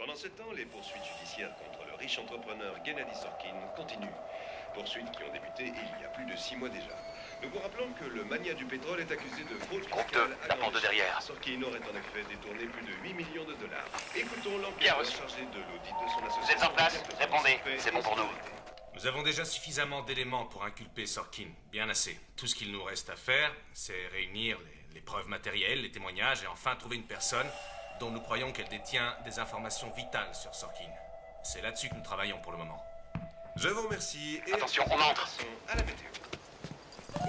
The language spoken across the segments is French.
Pendant ce temps, les poursuites judiciaires contre le riche entrepreneur Gennady Sorkin continuent. Poursuites qui ont débuté il y a plus de 6 mois déjà. Nous vous rappelons que le magnat du pétrole est accusé de fraude fiscale à la porte de derrière. Sorkin aurait en effet détourné plus de 8 millions de dollars. Écoutons l'enquêteur chargé de l'audit de son association. Vous êtes en place? Répondez, c'est bon pour nous. Nous avons déjà suffisamment d'éléments pour inculper Sorkin, bien assez. Tout ce qu'il nous reste à faire, c'est réunir les preuves matérielles, les témoignages et enfin trouver une personne dont nous croyons qu'elle détient des informations vitales sur Sorkin. C'est là-dessus que nous travaillons pour le moment. Je vous remercie et attention, on entre. À la météo.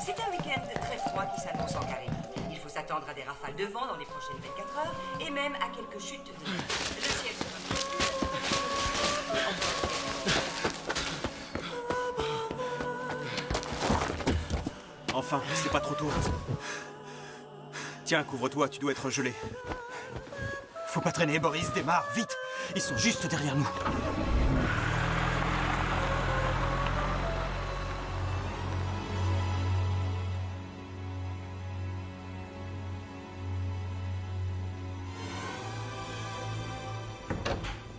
C'est un week-end très froid qui s'annonce en Carélie. Il faut s'attendre à des rafales de vent dans les prochaines 24 heures et même à quelques chutes de neige. Le ciel sera... Enfin, c'est pas trop tôt. Tiens, couvre-toi, tu dois être gelé. Faut pas traîner, Boris, démarre, vite. Ils sont juste derrière nous.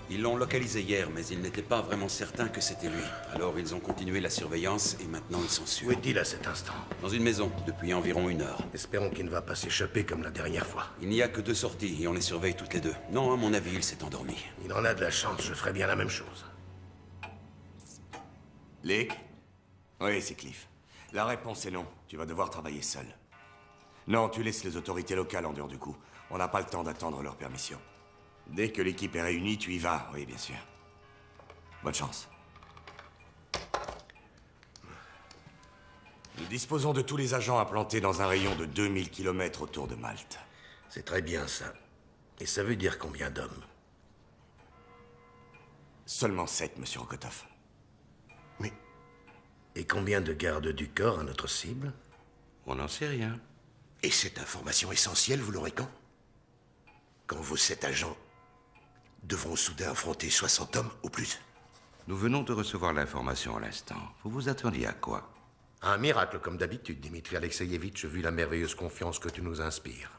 Ils l'ont localisé hier, mais ils n'étaient pas vraiment certains que c'était lui. Alors ils ont continué la surveillance et maintenant ils sont sûrs. Où est-il à cet instant? Dans une maison, depuis environ 1 heure. Espérons qu'il ne va pas s'échapper comme la dernière fois. Il n'y a que 2 sorties et on les surveille toutes les 2. Non, à mon avis, il s'est endormi. Il en a de la chance, je ferais bien la même chose. Lick? Oui, c'est Cliff. La réponse est non. Tu vas devoir travailler seul. Non, tu laisses les autorités locales en dehors du coup. On n'a pas le temps d'attendre leur permission. Dès que l'équipe est réunie, tu y vas. Oui, bien sûr. Bonne chance. Nous disposons de tous les agents implantés dans un rayon de 2000 km autour de Malte. C'est très bien ça. Et ça veut dire combien d'hommes? Seulement 7, monsieur Rokotov. Mais... Et combien de gardes du corps à notre cible? On n'en sait rien. Et cette information essentielle, vous l'aurez quand? Quand vos 7 agents devront soudain affronter 60 hommes au plus? Nous venons de recevoir l'information à l'instant. Vous vous attendiez à quoi? Un miracle comme d'habitude, Dimitri Alexeyevitch, vu la merveilleuse confiance que tu nous inspires.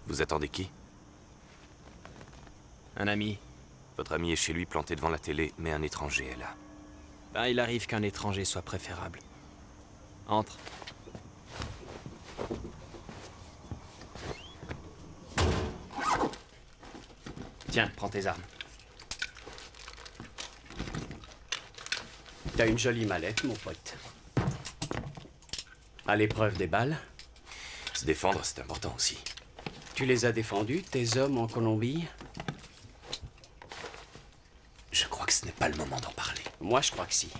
Vous attendez qui? Un ami. Votre ami est chez lui planté devant la télé, mais un étranger est là. Ben, il arrive qu'un étranger soit préférable. Entre. Tiens, prends tes armes. T'as une jolie mallette, mon pote. À l'épreuve des balles. Se défendre, c'est important aussi. Tu les as défendus, tes hommes en Colombie? Je crois que ce n'est pas le moment d'en parler. Moi, je crois que si.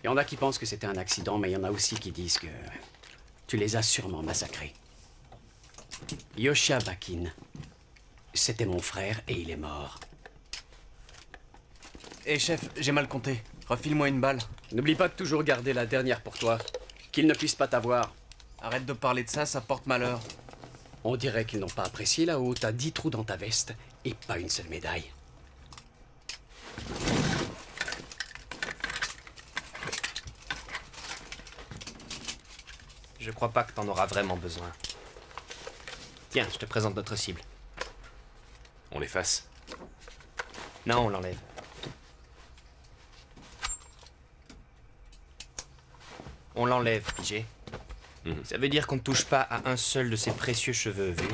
Il y en a qui pensent que c'était un accident, mais il y en a aussi qui disent que tu les as sûrement massacrés. Yoshia Bakin, c'était mon frère et il est mort. Hé chef, j'ai mal compté. Refile-moi une balle. N'oublie pas de toujours garder la dernière pour toi. Qu'ils ne puissent pas t'avoir. Arrête de parler de ça, ça porte malheur. On dirait qu'ils n'ont pas apprécié là-haut. T'as 10 trous dans ta veste et pas une seule médaille. Je crois pas que t'en auras vraiment besoin. Tiens, je te présente notre cible. On l'efface? Non, on l'enlève. On l'enlève, pigé. Ça veut dire qu'on ne touche pas à un seul de ses précieux cheveux, vu?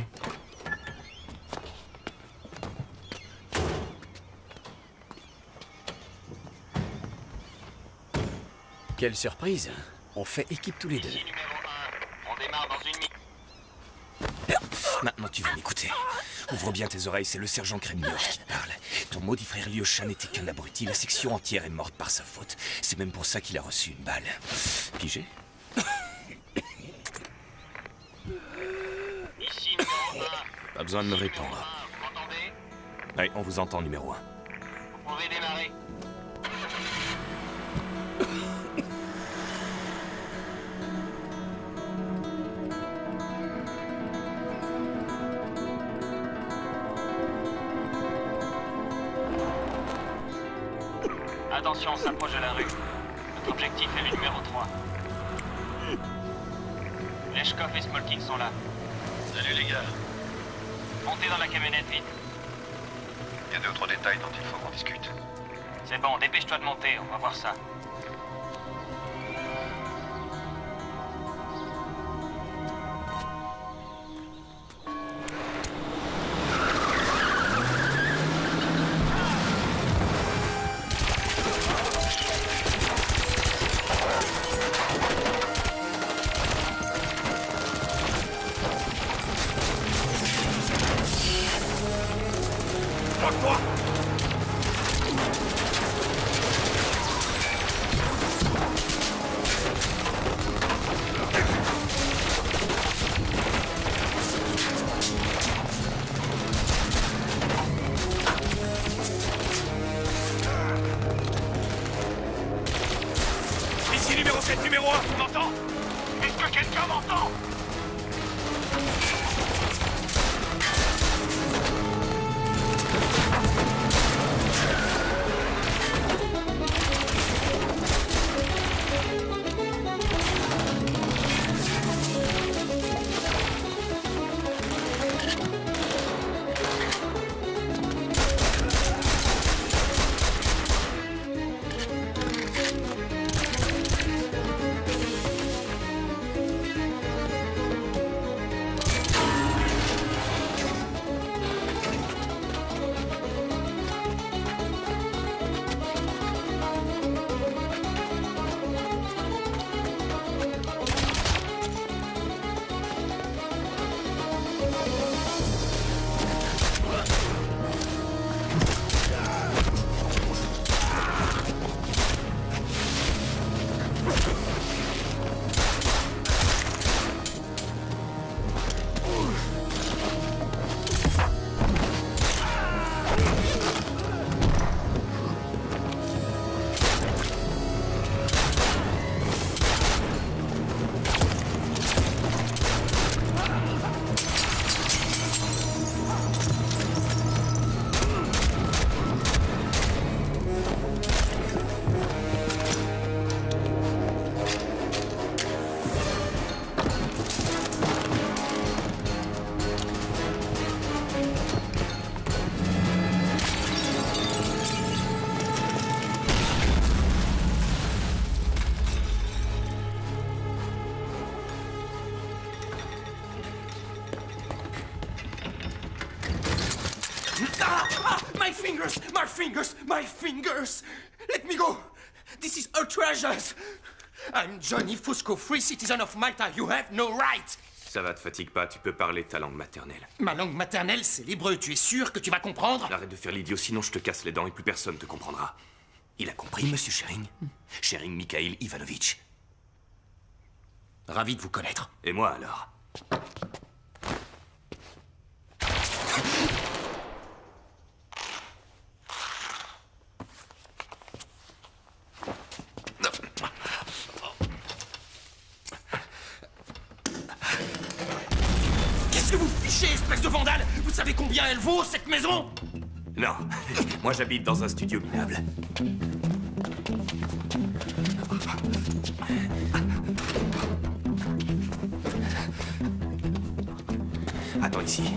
Quelle surprise. On fait équipe tous les deux. Ici, numéro 1. On démarre dans une minute. Maintenant, tu vas m'écouter. Ouvre bien tes oreilles, c'est le sergent Kremlov qui te parle. Ton maudit frère Lyosha n'était qu'un abruti. La section entière est morte par sa faute. C'est même pour ça qu'il a reçu une balle. Pigé? Ici, numéro 1. Pas besoin de me répondre. Vous m'entendez? Oui, on vous entend, numéro 1. Vous pouvez démarrer. Attention, on s'approche de la rue. Notre objectif est le numéro 3. Leshkov et Smolkin sont là. Salut les gars. Montez dans la camionnette vite. Il y a 2 ou 3 détails dont il faut qu'on discute. C'est bon, dépêche-toi de monter, on va voir ça. Ici, numéro 7, numéro 1, tu m'entends? Est-ce que quelqu'un m'entend? My fingers! My fingers! My fingers! Let me go! This is outrageous! I'm Johnny Fusco, free citizen of Malta. You have no right! Ça va, te fatigue pas, tu peux parler ta langue maternelle. Ma langue maternelle, c'est l'hébreu. Tu es sûr que tu vas comprendre? Arrête de faire l'idiot, sinon je te casse les dents et plus personne te comprendra. Il a compris, monsieur Schering? Schering Mikhail Ivanovitch. Ravi de vous connaître. Et moi alors? Qu'est-ce que vous fichez, espèce de vandale? Vous savez combien elle vaut, cette maison? Non, moi j'habite dans un studio minable. Attends ici.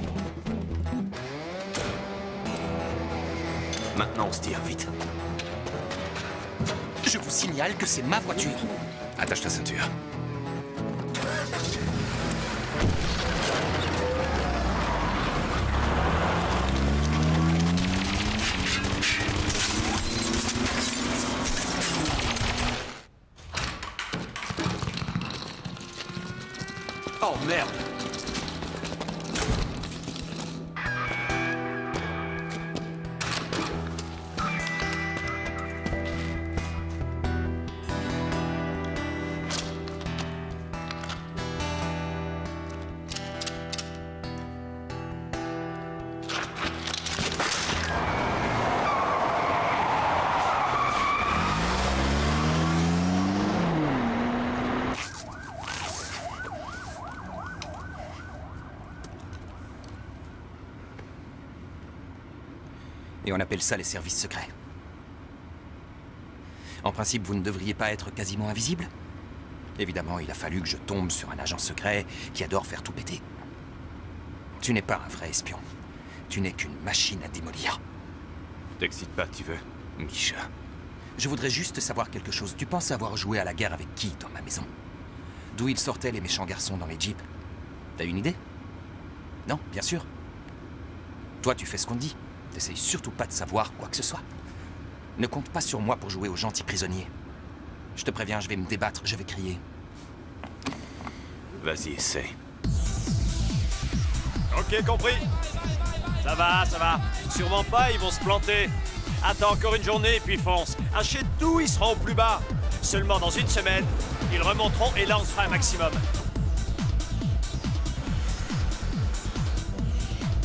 Maintenant on se tire, vite. Je vous signale que c'est ma voiture. Attache ta ceinture. Oh merde! Et on appelle ça les services secrets. En principe, vous ne devriez pas être quasiment invisible. Évidemment, il a fallu que je tombe sur un agent secret qui adore faire tout péter. Tu n'es pas un vrai espion. Tu n'es qu'une machine à démolir. T'excites pas, tu veux? Misha. Je voudrais juste savoir quelque chose. Tu penses avoir joué à la guerre avec qui dans ma maison? D'où ils sortaient les méchants garçons dans les jeeps? T'as une idée? Non, bien sûr. Toi, tu fais ce qu'on te dit. T'essayes surtout pas de savoir quoi que ce soit. Ne compte pas sur moi pour jouer aux gentils prisonniers. Je te préviens, je vais me débattre, je vais crier. Vas-y, essaie. Ok, compris. Ça va, ça va. Sûrement pas, ils vont se planter. Attends encore une journée et puis fonce. Achète tout, ils seront au plus bas. Seulement dans une semaine, ils remonteront et là on se fera un maximum.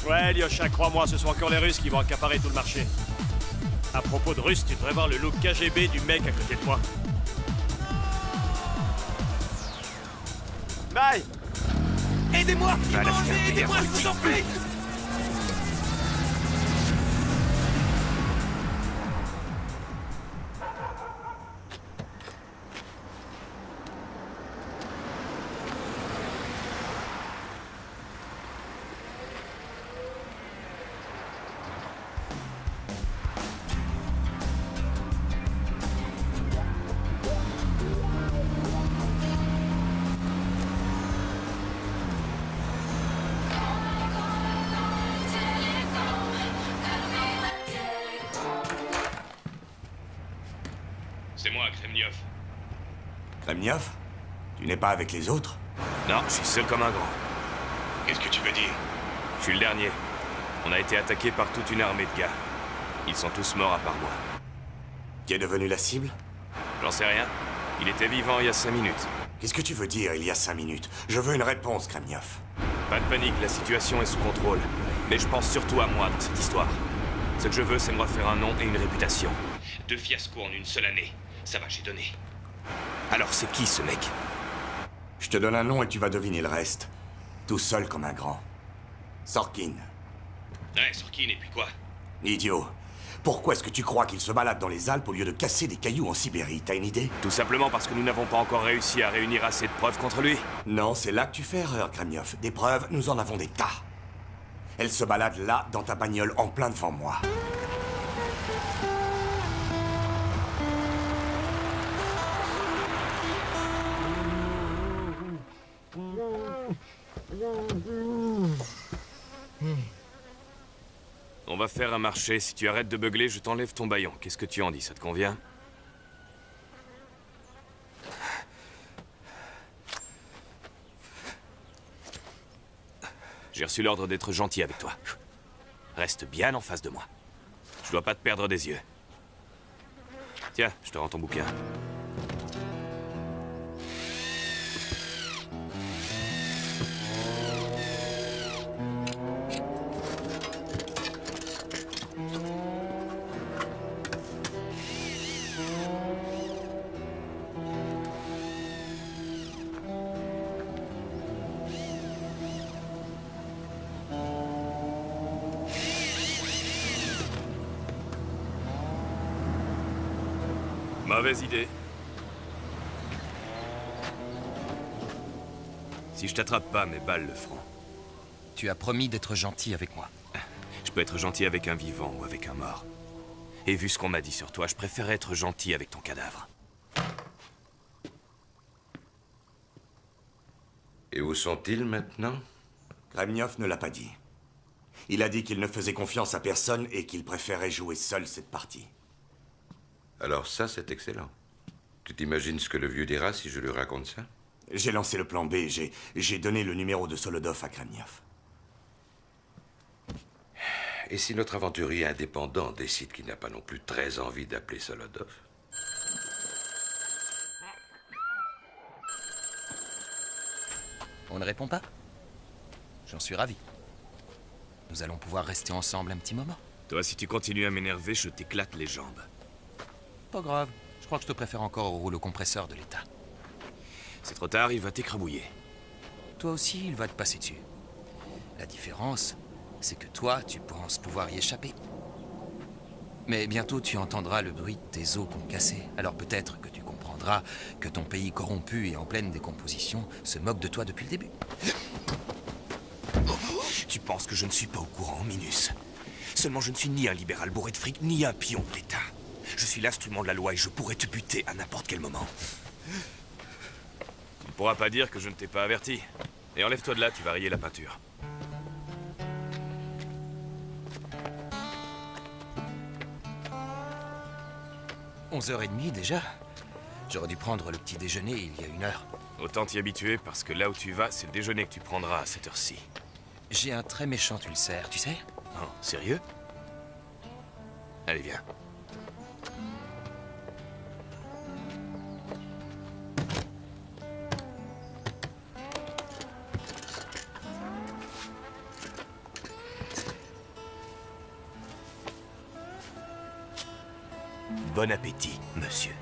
Ouais, Lyosha, crois-moi, ce sont encore les Russes qui vont accaparer tout le marché. À propos de Russes, tu devrais voir le look KGB du mec à côté de toi. Bye! Aidez-moi! Aidez-moi, je vous en prie! C'est moi, Kremniov. Kremniov? Tu n'es pas avec les autres? Non, je suis seul comme un grand. Qu'est-ce que tu veux dire? Je suis le dernier. On a été attaqué par toute une armée de gars. Ils sont tous morts à part moi. Qui est devenu la cible? J'en sais rien. Il était vivant il y a 5 minutes. Qu'est-ce que tu veux dire, il y a 5 minutes? Je veux une réponse, Kremniov. Pas de panique, la situation est sous contrôle. Mais je pense surtout à moi dans cette histoire. Ce que je veux, c'est me refaire un nom et une réputation. 2 fiascos en une seule année. Ça va, j'ai donné. Alors, c'est qui, ce mec? Je te donne un nom et tu vas deviner le reste. Tout seul comme un grand. Sorkin. Ouais, Sorkin, et puis quoi? Idiot. Pourquoi est-ce que tu crois qu'il se balade dans les Alpes au lieu de casser des cailloux en Sibérie? T'as une idée? Tout simplement parce que nous n'avons pas encore réussi à réunir assez de preuves contre lui. Non, c'est là que tu fais erreur, Kremniov. Des preuves, nous en avons des tas. Elle se balade là, dans ta bagnole, en plein devant moi. On va faire un marché. Si tu arrêtes de beugler, je t'enlève ton bâillon. Qu'est-ce que tu en dis? Ça te convient? J'ai reçu l'ordre d'être gentil avec toi. Reste bien en face de moi. Je dois pas te perdre des yeux. Tiens, je te rends ton bouquin. Mauvaise idée. Si je t'attrape pas, mes balles le feront. Tu as promis d'être gentil avec moi. Je peux être gentil avec un vivant ou avec un mort. Et vu ce qu'on m'a dit sur toi, je préférerais être gentil avec ton cadavre. Et où sont-ils maintenant? Kremniov ne l'a pas dit. Il a dit qu'il ne faisait confiance à personne et qu'il préférait jouer seul cette partie. Alors ça, c'est excellent. Tu t'imagines ce que le vieux dira si je lui raconte ça? J'ai lancé le plan B, j'ai donné le numéro de Solodov à Kremniov. Et si notre aventurier indépendant décide qu'il n'a pas non plus très envie d'appeler Solodov? On ne répond pas? J'en suis ravi. Nous allons pouvoir rester ensemble un petit moment. Toi, si tu continues à m'énerver, je t'éclate les jambes. Pas grave. Je crois que je te préfère encore au rouleau compresseur de l'État. C'est trop tard, il va t'écrabouiller. Toi aussi, il va te passer dessus. La différence, c'est que toi, tu penses pouvoir y échapper. Mais bientôt, tu entendras le bruit de tes os concassés. Alors peut-être que tu comprendras que ton pays corrompu et en pleine décomposition se moque de toi depuis le début. Tu penses que je ne suis pas au courant, Minus? Seulement, je ne suis ni un libéral bourré de fric, ni un pion de l'État. Je suis l'instrument de la loi et je pourrais te buter à n'importe quel moment. Tu ne pourras pas dire que je ne t'ai pas averti. Et enlève-toi de là, tu vas rayer la peinture. « 11h30 déjà? J'aurais dû prendre le petit déjeuner il y a 1 heure. Autant t'y habituer, parce que là où tu vas, c'est le déjeuner que tu prendras à cette heure-ci. J'ai un très méchant ulcère, tu sais? Oh, sérieux? Allez, viens. Bon appétit, monsieur.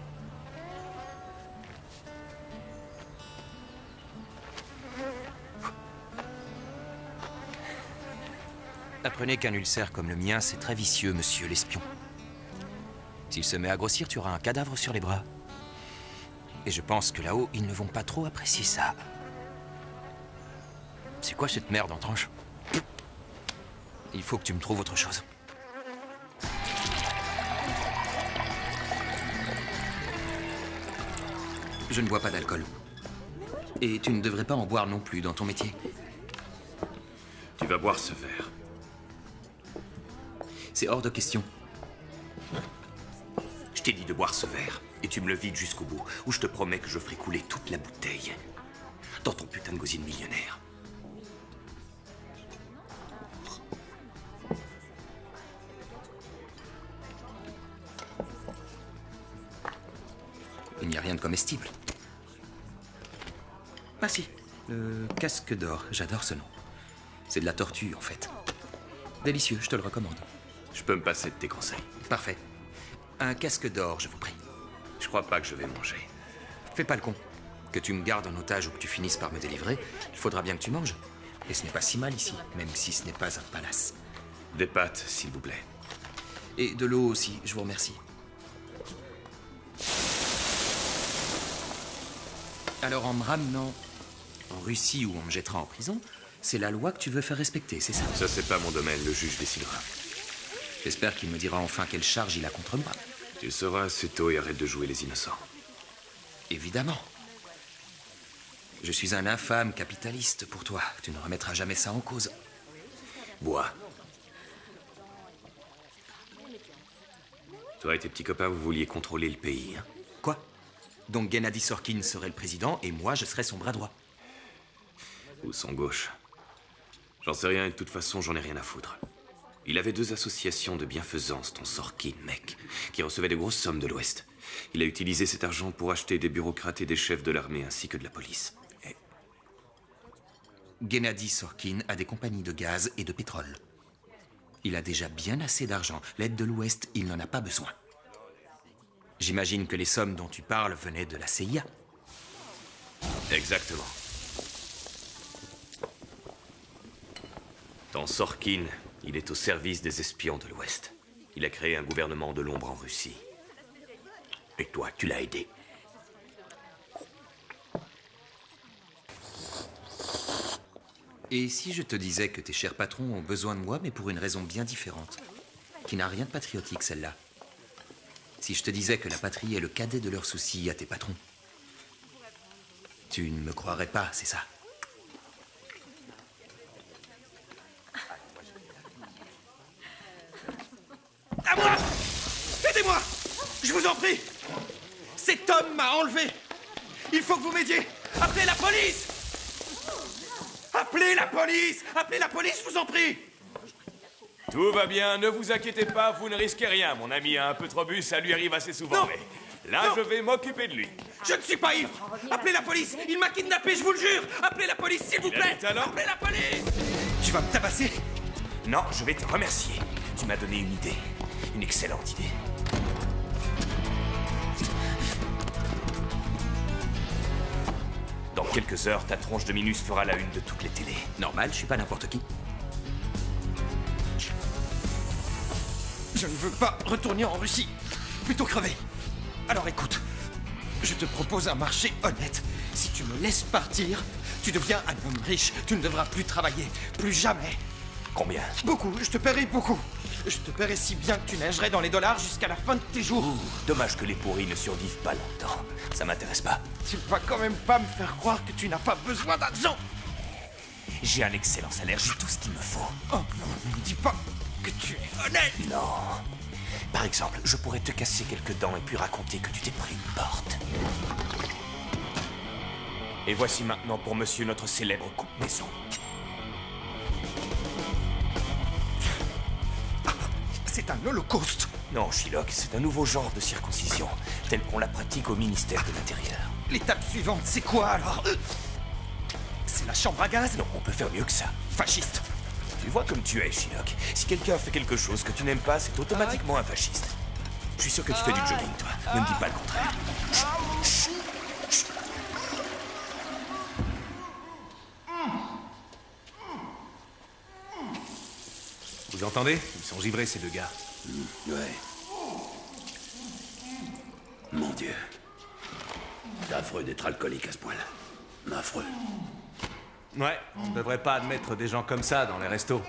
Apprenez qu'un ulcère comme le mien, c'est très vicieux, monsieur l'espion. S'il se met à grossir, tu auras un cadavre sur les bras. Et je pense que là-haut, ils ne vont pas trop apprécier ça. C'est quoi cette merde en tranche? Il faut que tu me trouves autre chose. Je ne bois pas d'alcool. Et tu ne devrais pas en boire non plus dans ton métier. Tu vas boire ce verre. C'est hors de question. Je t'ai dit de boire ce verre, et tu me le vides jusqu'au bout, ou je te promets que je ferai couler toute la bouteille dans ton putain de gosine millionnaire. Il n'y a rien de comestible. Ah si, le casque d'or, j'adore ce nom. C'est de la tortue, en fait. Délicieux, je te le recommande. Je peux me passer de tes conseils. Parfait. Un casque d'or, je vous prie. Je crois pas que je vais manger. Fais pas le con. Que tu me gardes en otage ou que tu finisses par me délivrer, il faudra bien que tu manges. Et ce n'est pas si mal ici, même si ce n'est pas un palace. Des pâtes, s'il vous plaît. Et de l'eau aussi, je vous remercie. Alors en me ramenant en Russie où on me jettera en prison, c'est la loi que tu veux faire respecter, c'est ça? Ça, c'est pas mon domaine, le juge décidera. J'espère qu'il me dira enfin quelle charge il a contre moi. Tu le sauras assez tôt et arrête de jouer les innocents. Évidemment. Je suis un infâme capitaliste pour toi. Tu ne remettras jamais ça en cause. Bois. Toi et tes petits copains, vous vouliez contrôler le pays, hein? Quoi? Donc Gennady Sorkin serait le président et moi, je serais son bras droit. Ou son gauche. J'en sais rien et de toute façon, j'en ai rien à foutre. Il avait 2 associations de bienfaisance, ton Sorkin, mec, qui recevait de grosses sommes de l'Ouest. Il a utilisé cet argent pour acheter des bureaucrates et des chefs de l'armée ainsi que de la police. Et... Gennady Sorkin a des compagnies de gaz et de pétrole. Il a déjà bien assez d'argent. L'aide de l'Ouest, il n'en a pas besoin. J'imagine que les sommes dont tu parles venaient de la CIA. Exactement. Ton Sorkin, il est au service des espions de l'Ouest. Il a créé un gouvernement de l'ombre en Russie. Et toi, tu l'as aidé. Et si je te disais que tes chers patrons ont besoin de moi, mais pour une raison bien différente, qui n'a rien de patriotique, celle-là? Si je te disais que la patrie est le cadet de leurs soucis à tes patrons? Tu ne me croirais pas, c'est ça? vous en prie! Cet homme m'a enlevé! Il faut que vous m'aidiez! Appelez la police! Appelez la police! Appelez la police, je vous en prie! Tout va bien, ne vous inquiétez pas, vous ne risquez rien. Mon ami a un peu trop bu, ça lui arrive assez souvent. Non. Mais là, je vais m'occuper de lui. Je ne suis pas ivre! Appelez la police! Il m'a kidnappé, je vous le jure! Appelez la police, s'il vous plaît! Appelez la police! Tu vas me tabasser? Non, je vais te remercier. Tu m'as donné une idée. Une excellente idée. Dans quelques heures, ta tronche de Minus fera la une de toutes les télés. Normal, je suis pas n'importe qui. Je ne veux pas retourner en Russie. Plutôt crever. Alors écoute, je te propose un marché honnête. Si tu me laisses partir, tu deviens un homme riche. Tu ne devras plus travailler. Plus jamais. Combien? Beaucoup. Je te paierai beaucoup. Je te paierai si bien que tu neigerais dans les dollars jusqu'à la fin de tes jours. Dommage que les pourris ne survivent pas longtemps. Ça m'intéresse pas. Tu vas quand même pas me faire croire que tu n'as pas besoin d'argent. J'ai un excellent salaire, j'ai tout ce qu'il me faut. Oh non, ne me dis pas que tu es honnête. Non. Par exemple, je pourrais te casser quelques dents et puis raconter que tu t'es pris une porte. Et voici maintenant pour monsieur notre célèbre coupe-maison. C'est un holocauste. Non, Shylock, c'est un nouveau genre de circoncision, tel qu'on la pratique au ministère de l'Intérieur. L'étape suivante, c'est quoi alors? C'est la chambre à gaz? Non, on peut faire mieux que ça. Fasciste. Tu vois comme tu es, Shylock. Si quelqu'un fait quelque chose que tu n'aimes pas, c'est automatiquement un fasciste. Je suis sûr que tu fais du jogging, toi. Ne me dis pas le contraire. Chut. Chut. Vous entendez? Ils sont givrés, ces deux gars. Ouais. Mon Dieu. C'est affreux d'être alcoolique à ce point-là. Affreux. Ouais, on ne devrait pas admettre des gens comme ça dans les restos.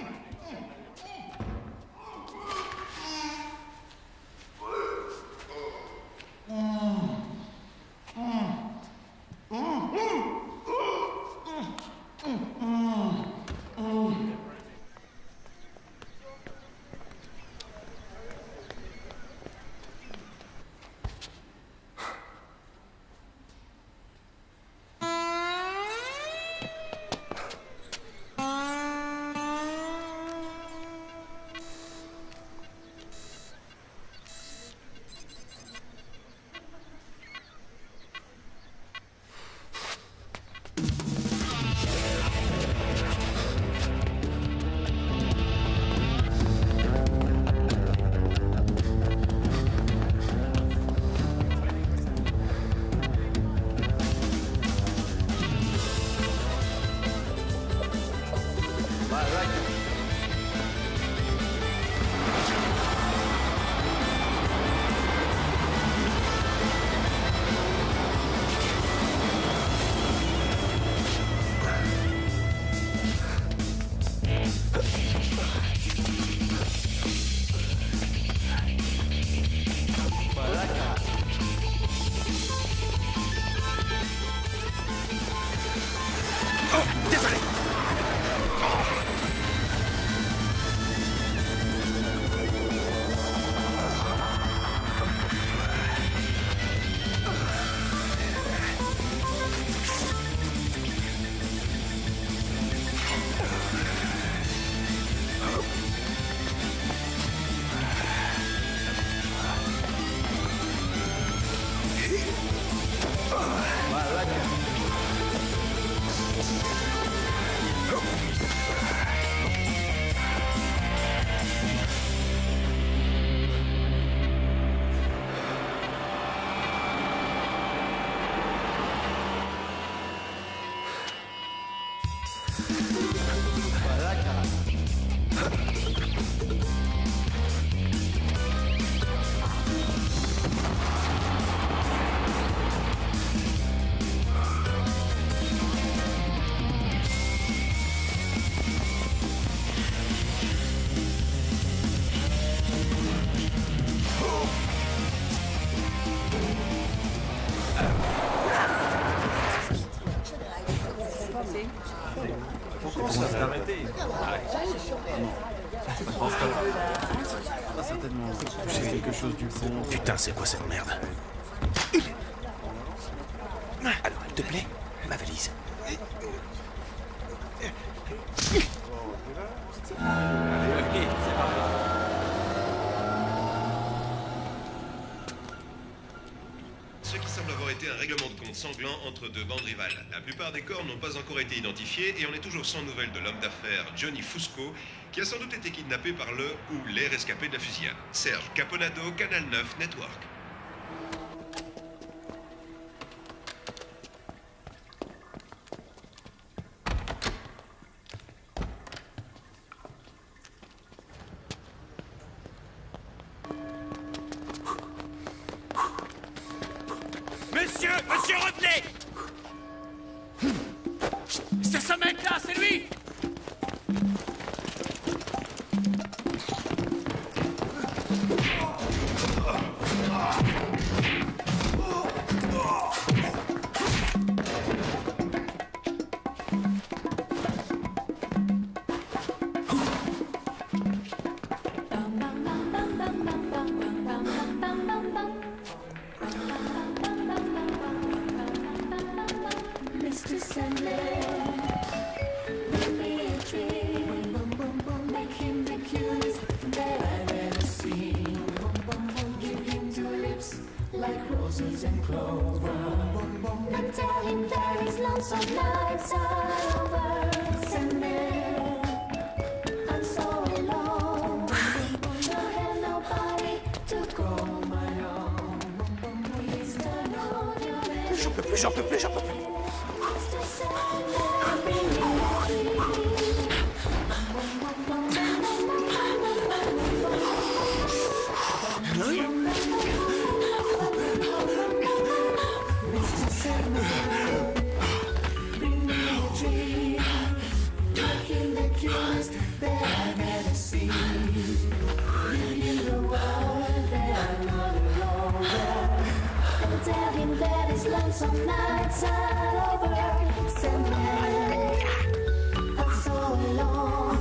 Pourquoi ça s'est arrêté? Certainement. J'ai quelque chose du fond. Putain, c'est quoi cette merde? Alors, elle te plaît, ma valise? Ce qui semble avoir été un règlement de compte sanglant entre deux bandes rivales. La plupart des corps n'ont pas encore été identifiés et on est toujours sans nouvelles de l'homme d'affaires Johnny Fusco, qui a sans doute été kidnappé par le ou les rescapés de la fusillade. Serge Caponado, Canal 9 Network. Monsieur, revenez! C'est ce mec-là, c'est lui! Mr. Sandman, bring me a dream. Make him the cutest that I've ever seen. Give him tulips like roses and clover. And tell him that his lonesome nights are over. Sandman, I'm so alone. Don't have nobody to call my own. Please turn on your light. J'en peux plus, j'en peux plus, j'en peux plus. Tell him that his lonesome nights are over. Sandman, I'm so alone.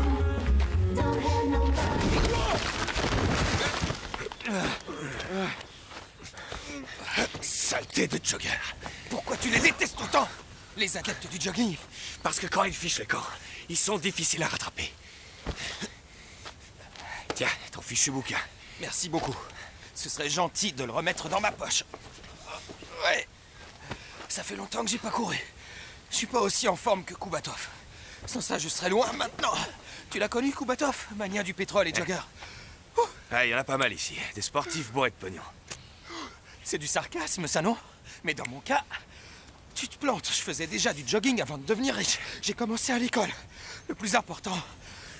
Don't have nobody. Saleté de jogger. Pourquoi tu les détestes autant, les adeptes du jogging? Parce que quand ils fichent les camps, ils sont difficiles à rattraper. Tiens, ton fichu bouquin. Merci beaucoup. Ce serait gentil de le remettre dans ma poche. Ouais. Ça fait longtemps que j'ai pas couru. Je suis pas aussi en forme que Kubatov. Sans ça, je serais loin maintenant. Tu l'as connu, Kubatov? Mania du pétrole et jogger. Ah, il y en a pas mal ici. Des sportifs bourrés de pognon. C'est du sarcasme, ça, non? Mais dans mon cas, tu te plantes. Je faisais déjà du jogging avant de devenir riche. J'ai commencé à l'école. Le plus important,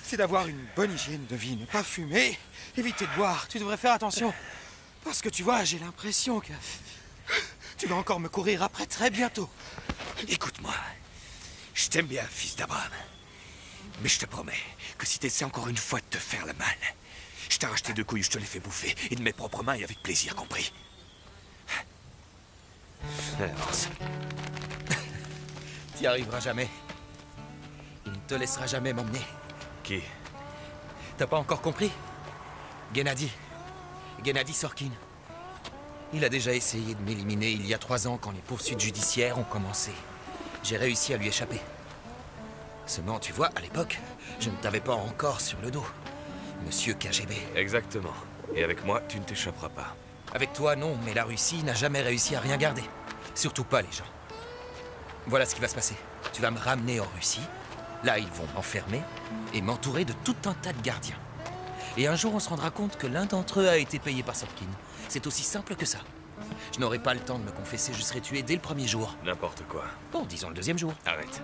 c'est d'avoir une bonne hygiène de vie. Ne pas fumer, éviter de boire. Tu devrais faire attention. Parce que tu vois, j'ai l'impression que tu vas encore me courir après très bientôt. Écoute-moi. Je t'aime bien, fils d'Abraham. Mais je te promets que si t'essaies encore une fois de te faire le mal, je t'arrache tes 2 couilles, je te les fais bouffer. Et de mes propres mains et avec plaisir, compris? Avance. T'y arriveras jamais. Il ne te laissera jamais m'emmener. Qui? T'as pas encore compris? Gennady. Gennady Sorkin. Il a déjà essayé de m'éliminer il y a 3 ans quand les poursuites judiciaires ont commencé. J'ai réussi à lui échapper. Seulement, tu vois, à l'époque, je ne t'avais pas encore sur le dos. Monsieur KGB. Exactement. Et avec moi, tu ne t'échapperas pas. Avec toi, non, mais la Russie n'a jamais réussi à rien garder. Surtout pas les gens. Voilà ce qui va se passer. Tu vas me ramener en Russie. Là, ils vont m'enfermer et m'entourer de tout un tas de gardiens. Et un jour, on se rendra compte que l'un d'entre eux a été payé par Sorkin. C'est aussi simple que ça. Je n'aurai pas le temps de me confesser, je serai tué dès le premier jour. N'importe quoi. Bon, disons le 2e jour. Arrête.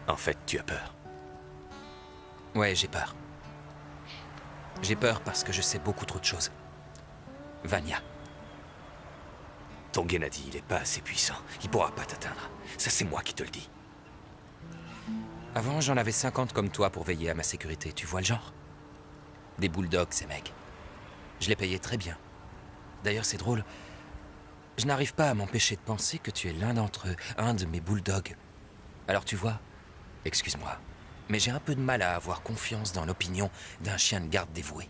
En fait, tu as peur. Ouais, j'ai peur. J'ai peur parce que je sais beaucoup trop de choses. Vania. Ton Gennady, il est pas assez puissant. Il pourra pas t'atteindre. Ça, c'est moi qui te le dis. Avant, j'en avais 50 comme toi pour veiller à ma sécurité. Tu vois le genre? Des bulldogs, ces mecs. Je les payais très bien. D'ailleurs, c'est drôle. Je n'arrive pas à m'empêcher de penser que tu es l'un d'entre eux, un de mes bulldogs. Alors tu vois, excuse-moi, mais j'ai un peu de mal à avoir confiance dans l'opinion d'un chien de garde dévoué.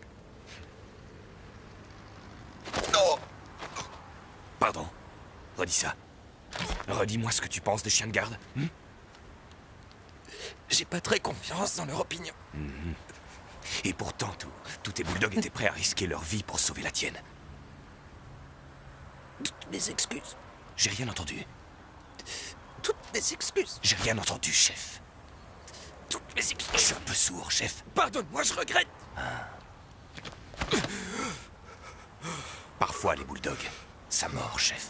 Oh! Pardon. Redis ça. Redis-moi ce que tu penses des chiens de garde. J'ai pas très confiance dans leur opinion. Et pourtant, tous tes bulldogs étaient prêts à risquer leur vie pour sauver la tienne. Toutes mes excuses. J'ai rien entendu. Toutes mes excuses. J'ai rien entendu, chef. Toutes mes excuses. Je suis un peu sourd, chef. Pardonne-moi, je regrette. Parfois, les bulldogs, ça mord, chef.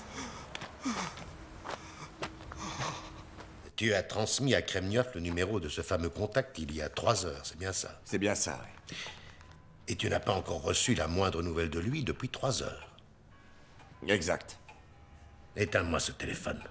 Tu as transmis à Kremniov le numéro de ce fameux contact il y a 3 heures, c'est bien ça? C'est bien ça, oui. Et tu n'as pas encore reçu la moindre nouvelle de lui depuis 3 heures. Exact. Éteins-moi ce téléphone.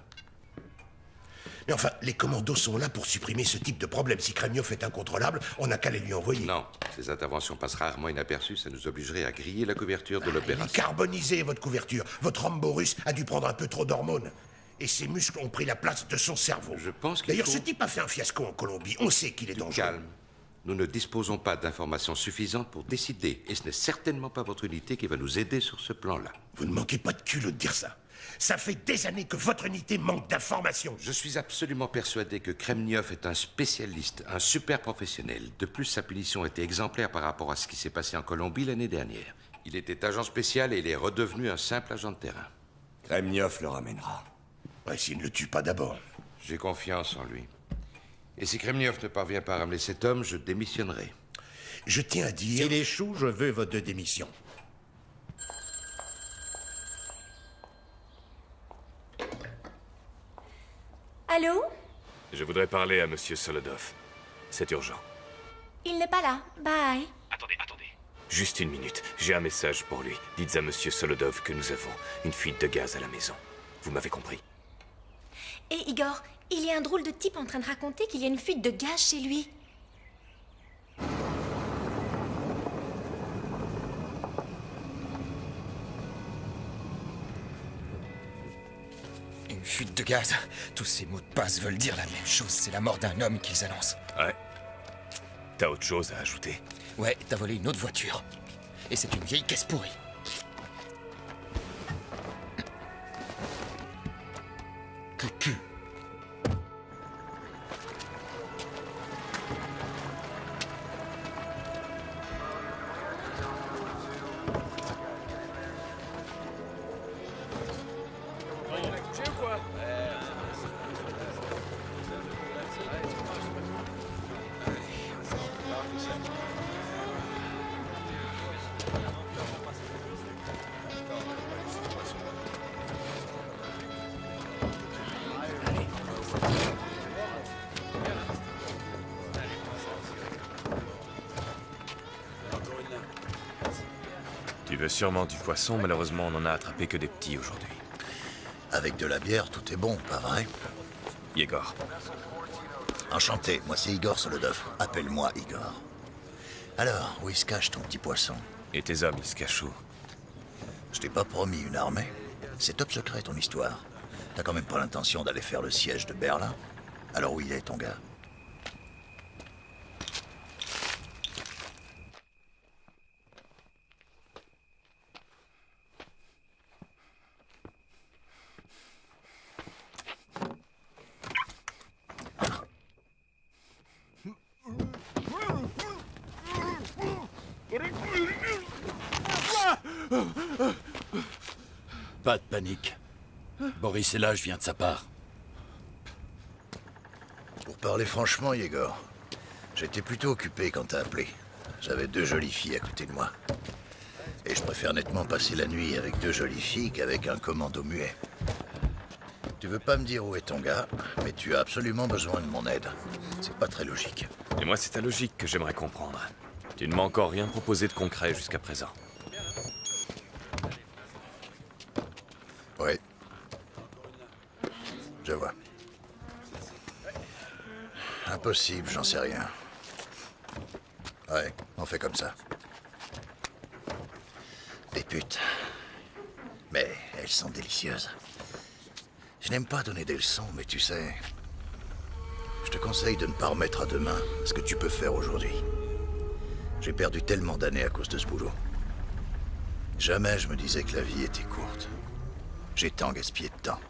Mais enfin, les commandos sont là pour supprimer ce type de problème. Si Kremniov est incontrôlable, on n'a qu'à les lui envoyer. Non, ces interventions passent rarement inaperçues. Ça nous obligerait à griller la couverture de l'opération. Carbonisez votre couverture. Votre Rambo russe a dû prendre un peu trop d'hormones. Et ses muscles ont pris la place de son cerveau. Je pense qu'il D'ailleurs, faut... ce type a fait un fiasco en Colombie. On sait qu'il est dangereux. Calme. Nous ne disposons pas d'informations suffisantes pour décider. Et ce n'est certainement pas votre unité qui va nous aider sur ce plan-là. Vous ne manquez pas de culot de dire ça. Ça fait des années que votre unité manque d'informations. Je suis absolument persuadé que Kremniov est un spécialiste, un super professionnel. De plus, sa punition était exemplaire par rapport à ce qui s'est passé en Colombie l'année dernière. Il était agent spécial et il est redevenu un simple agent de terrain. Kremniov le ramènera. Ouais, s'il ne le tue pas d'abord. J'ai confiance en lui. Et si Kremniov ne parvient pas à ramener cet homme, je démissionnerai. Je tiens à dire... S'il échoue, je veux votre démission. Allô? Je voudrais parler à Monsieur Solodov. C'est urgent. Il n'est pas là. Bye. Attendez. Juste une minute. J'ai un message pour lui. Dites à Monsieur Solodov que nous avons une fuite de gaz à la maison. Vous m'avez compris? Et Igor, il y a un drôle de type en train de raconter qu'il y a une fuite de gaz chez lui. Une fuite de gaz. Tous ces mots de passe veulent dire la même chose. C'est la mort d'un homme qu'ils annoncent. Ouais. T'as autre chose à ajouter? Ouais, t'as volé une autre voiture. Et c'est une vieille caisse pourrie. Cucu. Tu veux sûrement du poisson, malheureusement on en a attrapé que des petits aujourd'hui. Avec de la bière, tout est bon, pas vrai? Igor. Enchanté, moi c'est Igor Solodov. Appelle-moi Igor. Alors, où il se cache ton petit poisson? Et tes hommes, ils se cachent où? Je t'ai pas promis une armée. C'est top secret ton histoire. T'as quand même pas l'intention d'aller faire le siège de Berlin? Alors où il est ton gars? Pas de panique. Boris est là, je viens de sa part. Pour parler franchement, Igor, j'étais plutôt occupé quand t'as appelé. J'avais 2 jolies filles à côté de moi. Et je préfère nettement passer la nuit avec 2 jolies filles qu'avec un commando muet. Tu veux pas me dire où est ton gars, mais tu as absolument besoin de mon aide. C'est pas très logique. Et moi, c'est ta logique que j'aimerais comprendre. Tu ne m'as encore rien proposé de concret jusqu'à présent. Oui. Je vois. Impossible, j'en sais rien. Ouais, on fait comme ça. Des putes. Mais elles sont délicieuses. Je n'aime pas donner des leçons, mais tu sais... Je te conseille de ne pas remettre à demain ce que tu peux faire aujourd'hui. J'ai perdu tellement d'années à cause de ce boulot. Jamais je me disais que la vie était courte. J'ai tant gaspillé de temps.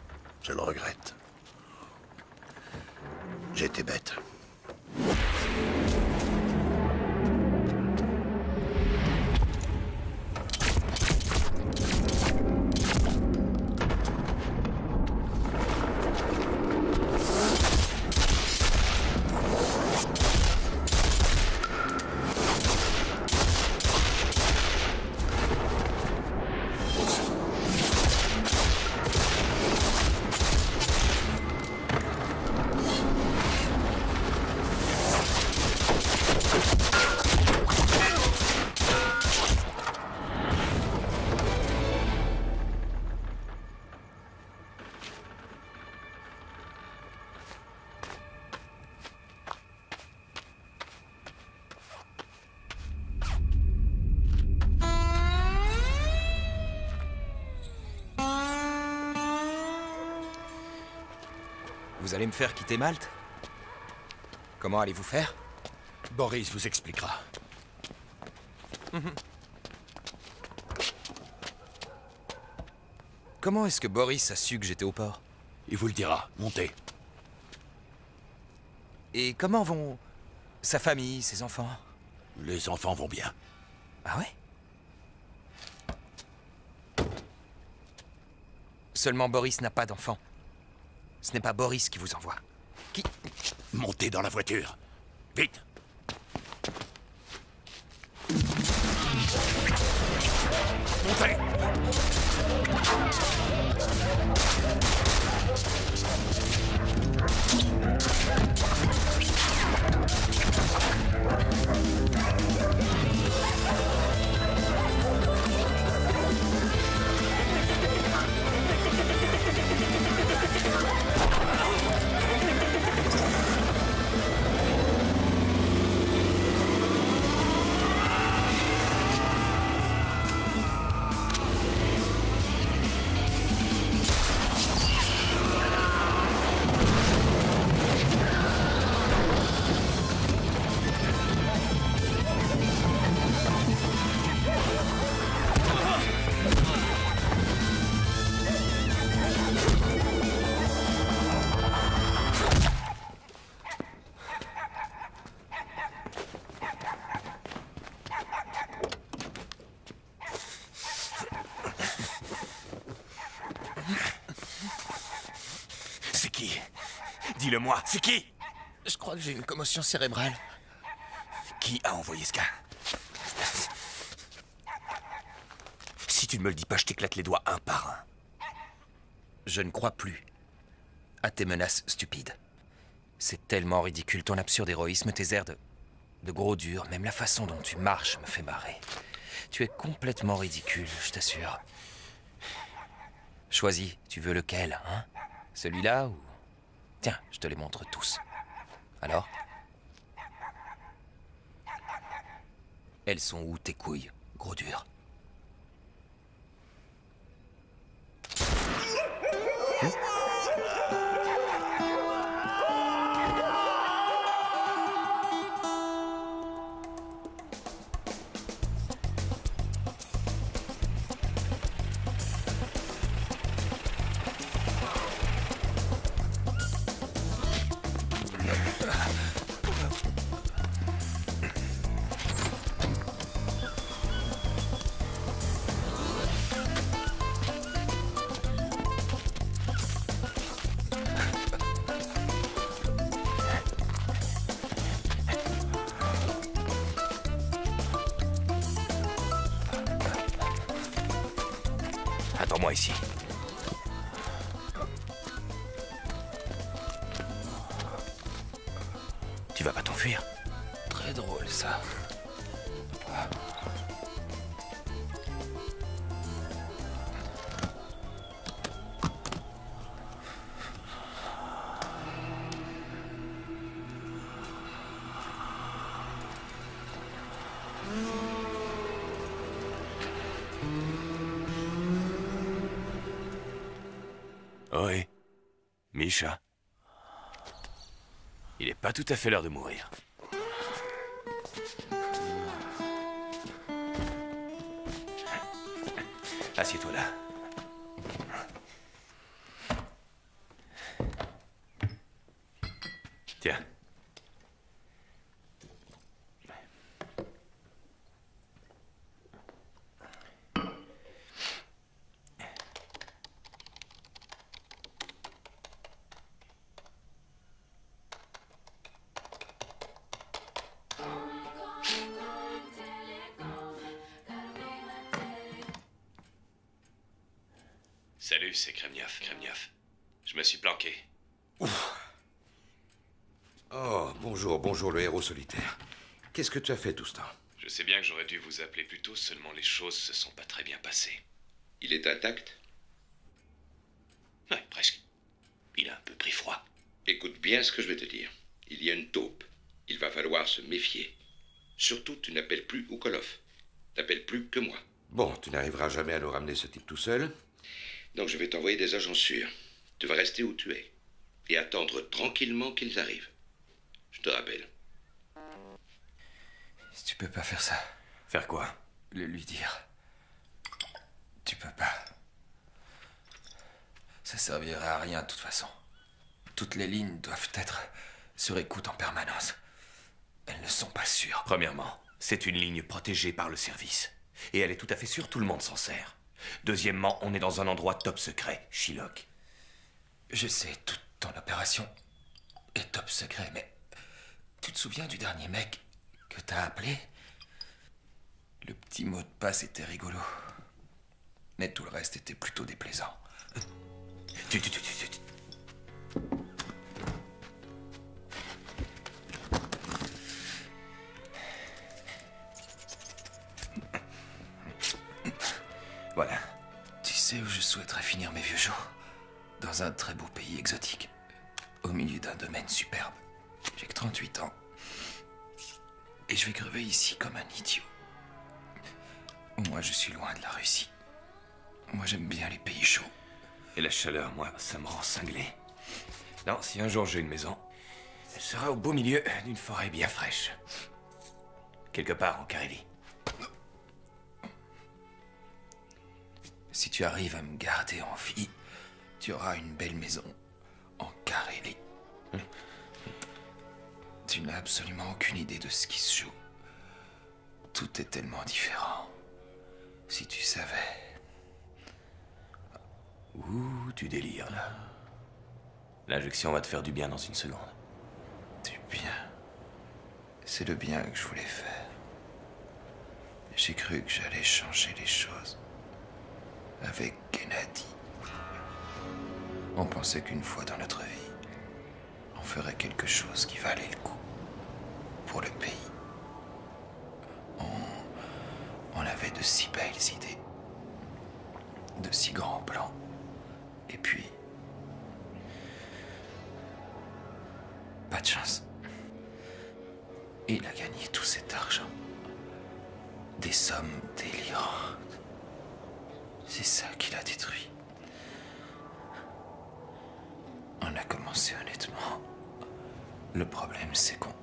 Je le regrette. J'étais bête. Vous allez me faire quitter Malte? Comment allez-vous faire? Boris vous expliquera. Comment est-ce que Boris a su que j'étais au port? Il vous le dira. Montez. Et comment vont sa famille, ses enfants? Les enfants vont bien. Ah ouais? Seulement Boris n'a pas d'enfants. Ce n'est pas Boris qui vous envoie. Qui? Montez dans la voiture. Vite. Montez. C'est qui? Dis-le-moi, c'est qui? Je crois que j'ai une commotion cérébrale. Qui a envoyé ce gars? Si tu ne me le dis pas, je t'éclate les doigts un par un. Je ne crois plus à tes menaces stupides. C'est tellement ridicule, ton absurde héroïsme, tes airs de gros dur, même la façon dont tu marches me fait marrer. Tu es complètement ridicule, je t'assure. Choisis, tu veux lequel, hein? Celui-là ou... Tiens, je te les montre tous. Alors? Elles sont où tes couilles, gros dur? Attends-moi ici. Tu vas pas t'enfuir? Très drôle, ça. Oui. Misha. Il n'est pas tout à fait l'heure de mourir. Assieds-toi là. Tiens. Salut, c'est Kremniov. Je me suis planqué. Oh, bonjour, le héros solitaire. Qu'est-ce que tu as fait tout ce temps? Je sais bien que j'aurais dû vous appeler plus tôt, seulement les choses se sont pas très bien passées. Il est intact? Ouais, presque. Il a un peu pris froid. Écoute bien ce que je vais te dire. Il y a une taupe. Il va falloir se méfier. Surtout, tu n'appelles plus Ukolov. T'appelles plus que moi. Bon, tu n'arriveras jamais à nous ramener ce type tout seul. Donc je vais t'envoyer des agents sûrs. Tu vas rester où tu es. Et attendre tranquillement qu'ils arrivent. Je te rappelle. Tu peux pas faire ça. Faire quoi? Le lui dire. Tu peux pas. Ça servirait à rien de toute façon. Toutes les lignes doivent être sur écoute en permanence. Elles ne sont pas sûres. Premièrement, c'est une ligne protégée par le service. Et elle est tout à fait sûre, tout le monde s'en sert. Deuxièmement, on est dans un endroit top secret, Shylock. Je sais, toute ton opération est top secret, mais tu te souviens du dernier mec que t'as appelé? Le petit mot de passe était rigolo. Mais tout le reste était plutôt déplaisant. Voilà. Tu sais où je souhaiterais finir mes vieux jours? Dans un très beau pays exotique. Au milieu d'un domaine superbe. J'ai que 38 ans. Et je vais crever ici comme un idiot. Moi, je suis loin de la Russie. Moi, j'aime bien les pays chauds. Et la chaleur, moi, ça me rend cinglé. Non, si un jour j'ai une maison, elle sera au beau milieu d'une forêt bien fraîche. Quelque part en Carélie. Si tu arrives à me garder en vie, tu auras une belle maison en Carélie. Tu n'as absolument aucune idée de ce qui se joue. Tout est tellement différent. Si tu savais. Ouh, tu délires là. L'injection va te faire du bien dans une seconde. Du bien. C'est le bien que je voulais faire. J'ai cru que j'allais changer les choses. Avec Gennady. On pensait qu'une fois dans notre vie, on ferait quelque chose qui valait le coup. Pour le pays. On avait de si belles idées. De si grands plans. Et puis... pas de chance. Il a gagné tout cet argent. Des sommes délirantes. C'est ça qui l'a détruit. On a commencé honnêtement. Le problème, c'est qu'on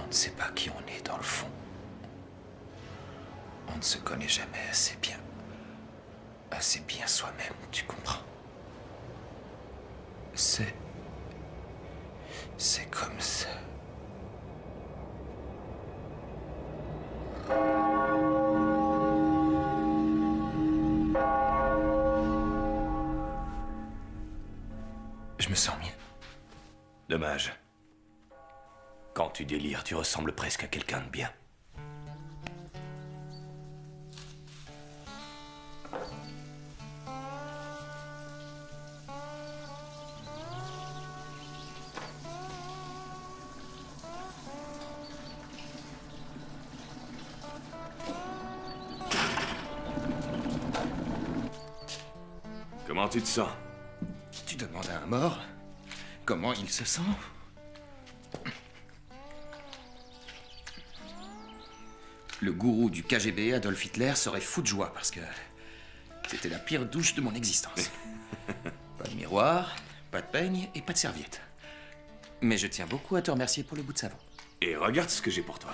ne sait pas qui on est dans le fond. On ne se connaît jamais assez bien. Assez bien soi-même, tu comprends? C'est comme ça. Je me sens mieux. Dommage. Quand tu délires, tu ressembles presque à quelqu'un de bien. Comment tu te sens? Tu demandes à un mort comment il se sent? Le gourou du KGB, Adolf Hitler, serait fou de joie parce que c'était la pire douche de mon existence. Pas de miroir, pas de peigne et pas de serviette. Mais je tiens beaucoup à te remercier pour le bout de savon. Et regarde ce que j'ai pour toi.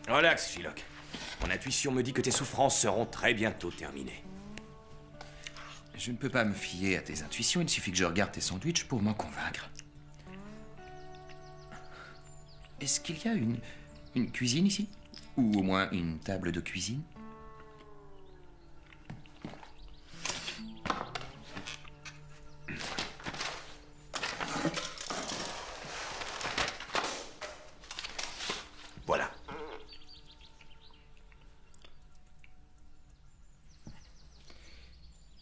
Relax, Shylock. Mon intuition me dit que tes souffrances seront très bientôt terminées. Je ne peux pas me fier à tes intuitions, il suffit que je regarde tes sandwichs pour m'en convaincre. Est-ce qu'il y a une cuisine ici? Ou au moins une table de cuisine? Voilà.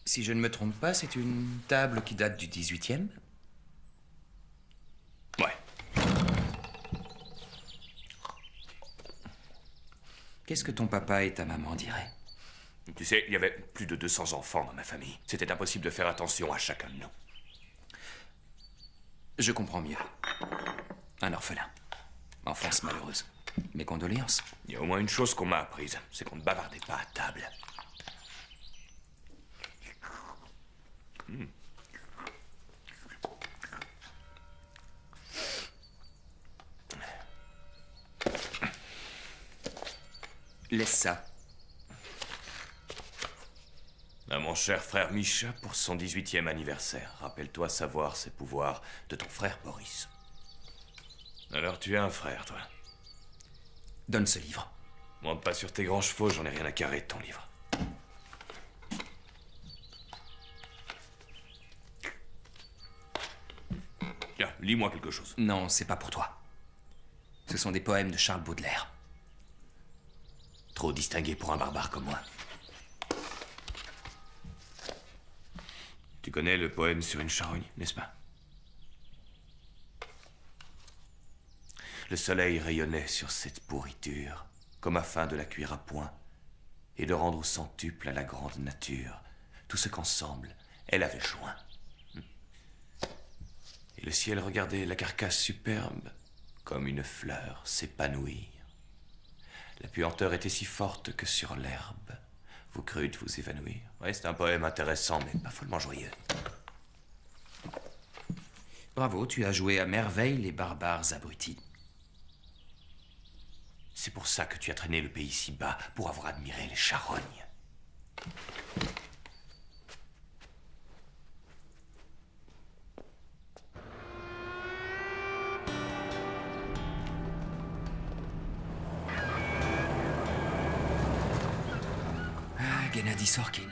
Si je ne me trompe pas, c'est une table qui date du 18e? Ouais. Qu'est-ce que ton papa et ta maman diraient? Tu sais, il y avait plus de 200 enfants dans ma famille. C'était impossible de faire attention à chacun de nous. Je comprends mieux. Un orphelin. Enfance malheureuse. Mes condoléances. Il y a au moins une chose qu'on m'a apprise, c'est qu'on ne bavardait pas à table. Laisse ça. À mon cher frère Misha pour son 18e anniversaire. Rappelle-toi savoir ses pouvoirs de ton frère Boris. Alors tu as un frère, toi? Donne ce livre. Monte pas sur tes grands chevaux, j'en ai rien à carrer de ton livre. Tiens, lis-moi quelque chose. Non, c'est pas pour toi. Ce sont des poèmes de Charles Baudelaire. Trop distingué pour un barbare comme moi. Tu connais le poème sur une charogne, n'est-ce pas? Le soleil rayonnait sur cette pourriture, comme afin de la cuire à point, et de rendre au centuple à la grande nature tout ce qu'ensemble elle avait joint. Et le ciel regardait la carcasse superbe, comme une fleur s'épanouir. La puanteur était si forte que sur l'herbe, vous crûtes vous évanouir. Ouais, c'est un poème intéressant, mais pas follement joyeux. Bravo, tu as joué à merveille les barbares abrutis. C'est pour ça que tu as traîné le pays si bas, pour avoir admiré les charognes. Gennady Sorkin.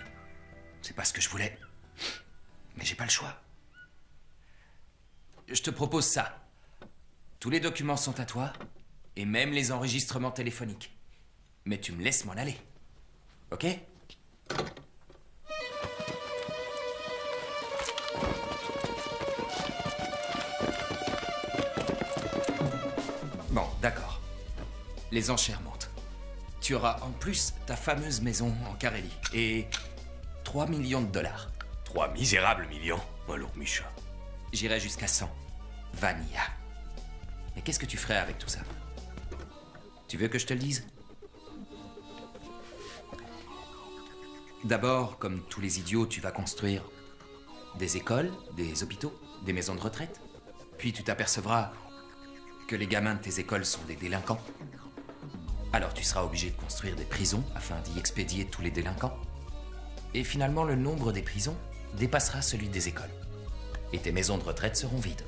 C'est pas ce que je voulais. Mais j'ai pas le choix. Je te propose ça. Tous les documents sont à toi, et même les enregistrements téléphoniques. Mais tu me laisses m'en aller. Ok? Bon, d'accord. Les enchères montent. Tu auras en plus ta fameuse maison en Carélie. Et 3 millions de dollars. 3 misérables millions? Alors, Misha. J'irai jusqu'à 100. Vanilla. Mais qu'est-ce que tu ferais avec tout ça? Tu veux que je te le dise? D'abord, comme tous les idiots, tu vas construire des écoles, des hôpitaux, des maisons de retraite. Puis tu t'apercevras que les gamins de tes écoles sont des délinquants. Alors tu seras obligé de construire des prisons afin d'y expédier tous les délinquants. Et finalement, le nombre des prisons dépassera celui des écoles. Et tes maisons de retraite seront vides.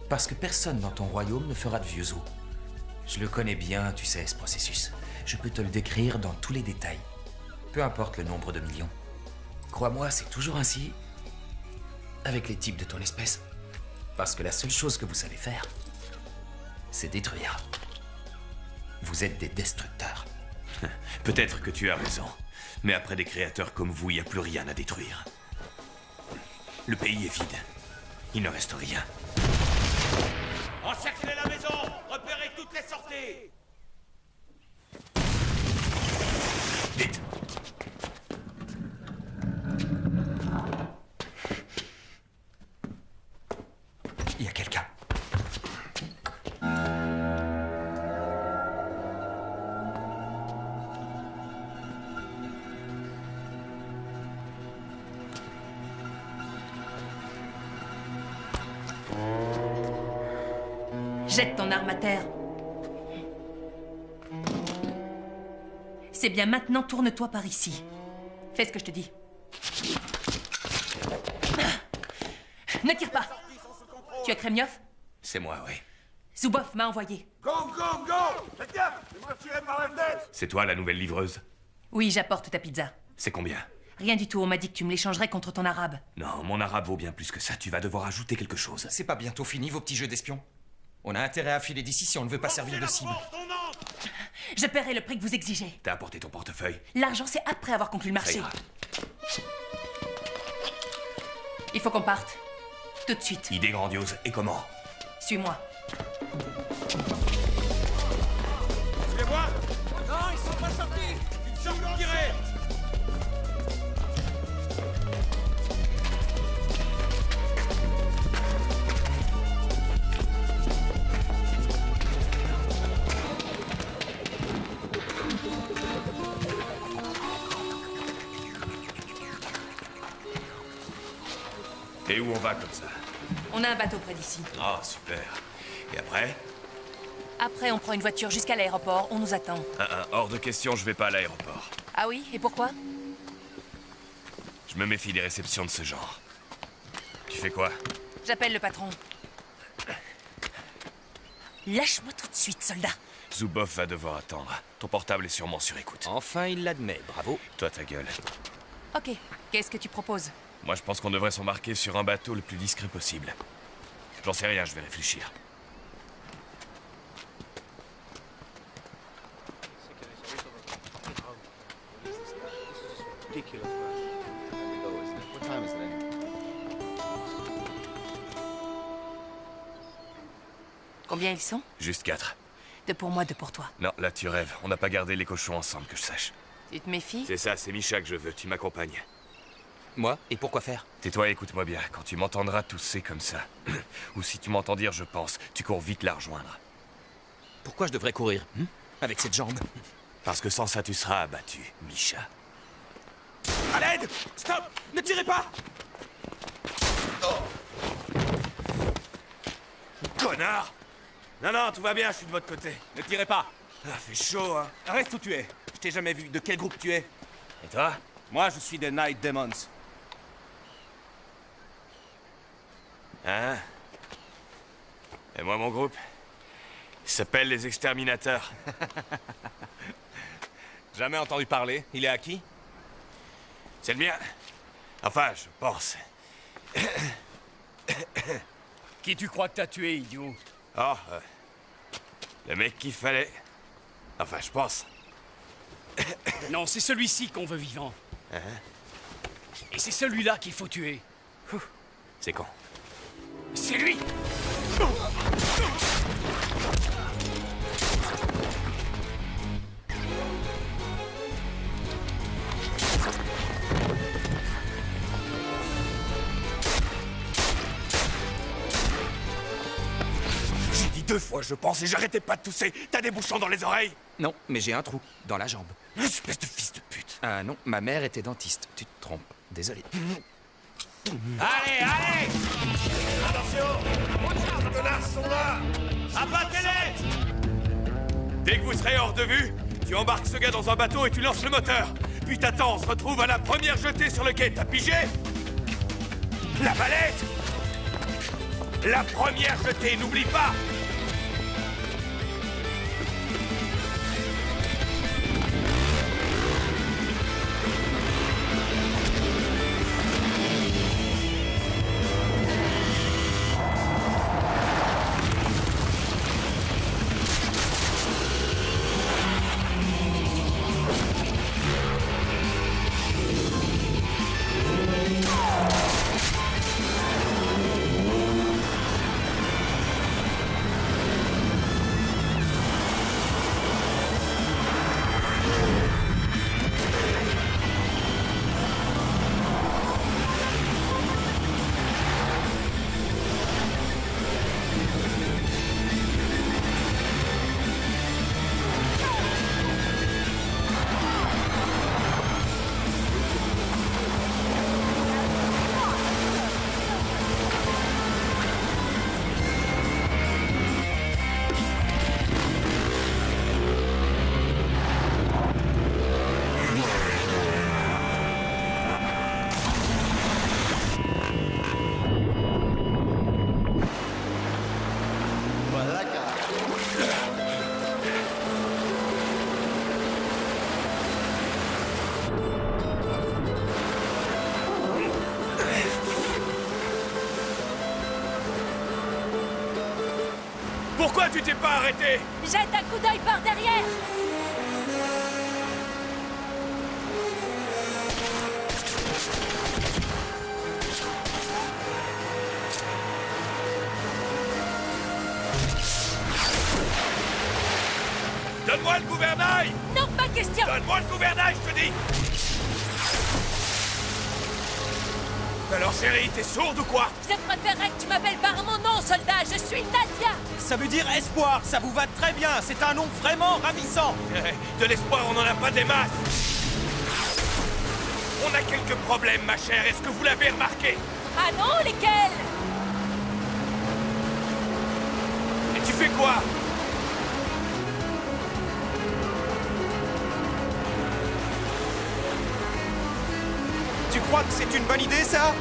Parce que personne dans ton royaume ne fera de vieux os. Je le connais bien, tu sais, ce processus. Je peux te le décrire dans tous les détails. Peu importe le nombre de millions. Crois-moi, c'est toujours ainsi avec les types de ton espèce. Parce que la seule chose que vous savez faire, c'est détruire. Vous êtes des destructeurs. Peut-être que tu as raison. Mais après des créateurs comme vous, il n'y a plus rien à détruire. Le pays est vide. Il ne reste rien. Encerclez la maison! Repérez toutes les sorties! Vite! Il y a quelqu'un. Jette ton arme à terre. C'est bien, maintenant tourne-toi par ici. Fais ce que je te dis. Ne tire pas. Tu as Kremniov? C'est moi, oui. Zubov m'a envoyé. Go, go, go! Faites gaffe! Je vais me tirer par la fenêtre! C'est toi la nouvelle livreuse? Oui, j'apporte ta pizza. C'est combien? Rien du tout, on m'a dit que tu me l'échangerais contre ton arabe. Non, mon arabe vaut bien plus que ça. Tu vas devoir ajouter quelque chose. C'est pas bientôt fini vos petits jeux d'espions? On a intérêt à filer d'ici si on ne veut pas servir de cible. Je paierai le prix que vous exigez. T'as apporté ton portefeuille? L'argent, c'est après avoir conclu le marché. Il faut qu'on parte. Tout de suite. Idée grandiose. Et comment? Suis-moi. Suivez-moi! Non, ils sont pas sortis! Ils sortent tirer! Et où on va comme ça? On a un bateau près d'ici. Ah, super. Et après? Après, on prend une voiture jusqu'à l'aéroport, on nous attend. Hors de question, je vais pas à l'aéroport. Ah oui? Et pourquoi? Je me méfie des réceptions de ce genre. Tu fais quoi? J'appelle le patron. Lâche-moi tout de suite, soldat. Zubov va devoir attendre. Ton portable est sûrement sur écoute. Enfin, il l'admet, bravo. Toi, ta gueule. Ok, qu'est-ce que tu proposes? Moi, je pense qu'on devrait s'embarquer sur un bateau le plus discret possible. J'en sais rien, je vais réfléchir. Combien ils sont? Juste 4. 2 pour moi, 2 pour toi. Non, là, tu rêves. On n'a pas gardé les cochons ensemble, que je sache. Tu te méfies? C'est ça, c'est Misha que je veux. Tu m'accompagnes. Moi? Et pourquoi faire? Tais-toi et écoute-moi bien. Quand tu m'entendras tousser comme ça, ou si tu m'entends dire « je pense », tu cours vite la rejoindre. Pourquoi je devrais courir, avec cette jambe? Parce que sans ça, tu seras abattu, Misha. À l'aide! Stop! Ne tirez pas! Connard! Non, non, tout va bien, je suis de votre côté. Ne tirez pas. Ah, fait chaud, hein. Reste où tu es. Je t'ai jamais vu. De quel groupe tu es? Et toi? Moi, je suis des Night Demons. Hein? Et moi, mon groupe? Il s'appelle les Exterminateurs. Jamais entendu parler. Il est à qui? C'est le mien. Enfin, je pense. Qui tu crois que t'as tué, idiot? Oh, le mec qu'il fallait. Enfin, je pense. Non, c'est celui-ci qu'on veut vivant. Et c'est celui-là qu'il faut tuer. C'est con. C'est lui! J'ai dit 2 fois, je pense, et j'arrêtais pas de tousser. T'as des bouchons dans les oreilles? Non, mais j'ai un trou dans la jambe. Espèce de fils de pute. Ah non, ma mère était dentiste. Tu te trompes. Désolé. Allez, allez! Attention! Les connards sont là! Abattez-les! Dès que vous serez hors de vue, tu embarques ce gars dans un bateau et tu lances le moteur. Puis t'attends, on se retrouve à la première jetée sur le quai. T'as pigé? La palette! La première jetée, n'oublie pas! Pourquoi tu t'es pas arrêté? Jette un coup d'œil par derrière. Donne-moi le gouvernail! Non, pas question! Donne-moi le gouvernail, je te dis! Alors chérie, t'es sourde ou quoi? Je préférerais que tu m'appelles par mon nom, soldat. Je suis Nadia. Ça veut dire espoir, ça vous va très bien. C'est un nom vraiment ravissant. De l'espoir, on n'en a pas des masses. On a quelques problèmes, ma chère. Est-ce que vous l'avez remarqué? Ah non, lesquels? Et tu fais quoi? Tu crois que c'est une bonne idée, ça?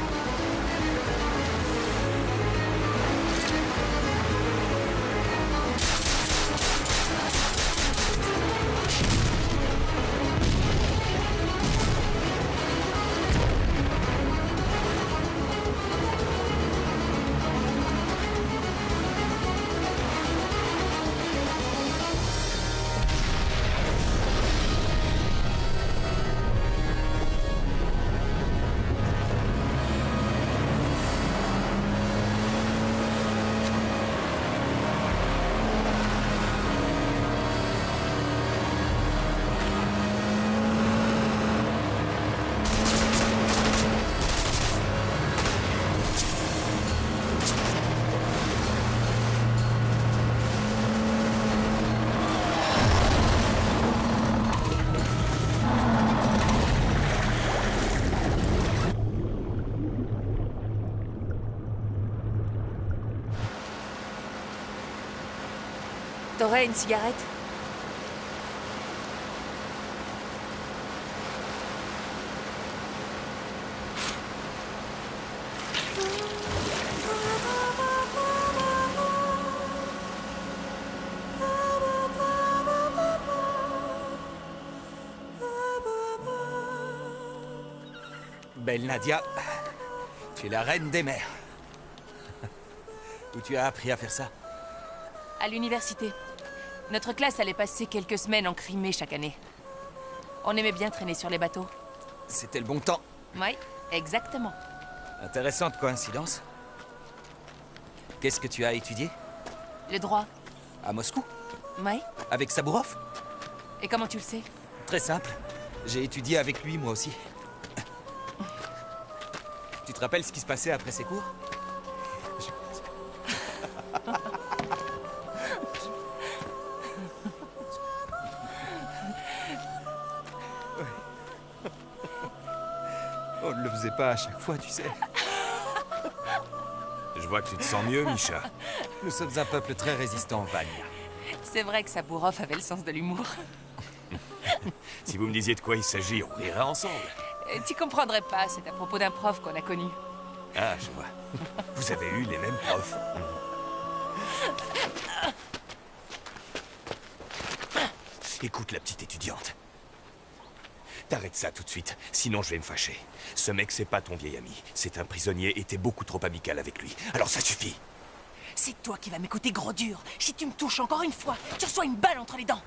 T'aurais une cigarette? Belle Nadia, tu es la reine des mers. Où tu as appris à faire ça? À l'université. Notre classe allait passer quelques semaines en Crimée chaque année. On aimait bien traîner sur les bateaux. C'était le bon temps. Oui, exactement. Intéressante coïncidence. Qu'est-ce que tu as étudié? Le droit. À Moscou? Oui. Avec Sabourov? Et comment tu le sais? Très simple. J'ai étudié avec lui, moi aussi. Tu te rappelles ce qui se passait après ces cours? On ne le faisait pas à chaque fois, tu sais. Je vois que tu te sens mieux, Misha. Nous sommes un peuple très résistant, Vanya. C'est vrai que Sabourov avait le sens de l'humour. Si vous me disiez de quoi il s'agit, on rirait ensemble. Tu comprendrais pas, c'est à propos d'un prof qu'on a connu. Ah, je vois. Vous avez eu les mêmes profs. Écoute, la petite étudiante. T'arrêtes ça tout de suite, sinon je vais me fâcher. Ce mec, c'est pas ton vieil ami. C'est un prisonnier et t'es beaucoup trop amical avec lui. Alors ça suffit. C'est toi qui vas m'écouter, gros dur. Si tu me touches encore une fois, tu reçois une balle entre les dents.